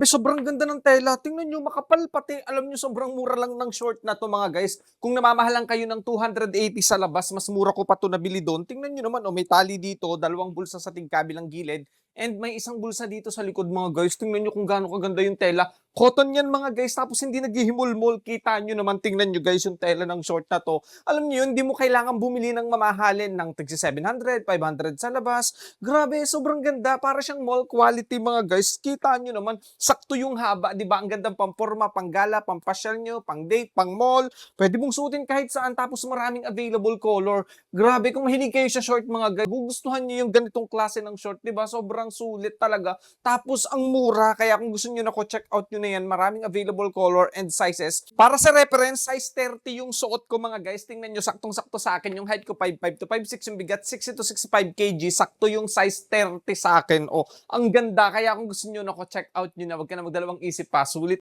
Sobrang ganda ng tela, tingnan niyo makapal pati alam niyo sobrang mura lang ng short na 'to mga guys. Kung namamahalan kayo ng 280 sa labas, mas mura ko pa 'to nabili do'n. Tingnan niyo naman, oh, may tali dito, dalawang bulsa sa tigkabilang gilid, and may isang bulsa dito sa likod mga guys. Tingnan niyo kung gaano kaganda yung tela. Cotton 'yan mga guys, tapos hindi naghihimulmol. Kita niyo naman, tingnan niyo guys yung tela ng short na 'to. Alam niyo yun, 'di mo kailangang bumili ng mamahalin ng tigsi 700, 500 sa labas. Grabe, sobrang ganda. Para siyang mall quality mga guys. Kita niyo naman, sakto yung haba, 'di ba? Ang gandang pamporma, panggala, pampasyal nyo, pang-date, pang-mall. Pwede mong suotin kahit saan, tapos maraming available color. Grabe, kung mahilig kayo sa short mga guys, gugustuhan niyo yung ganitong klase ng short, 'di ba? Sobrang sulit talaga. Tapos ang mura, kaya kung gusto niyo, nako check out niyo na yan. Maraming available color and sizes. Para sa reference, size 30 yung suot ko mga guys. Tingnan niyo, saktong-sakto sa akin. Yung height ko 5'5 to 5'6, yung bigat 60 to 65 kg. Sakto yung size 30 sa akin. Oh, ang ganda. Kaya kung gusto niyo, nako check out niyo na. Wag ka na magdalawang isip pa. Sulit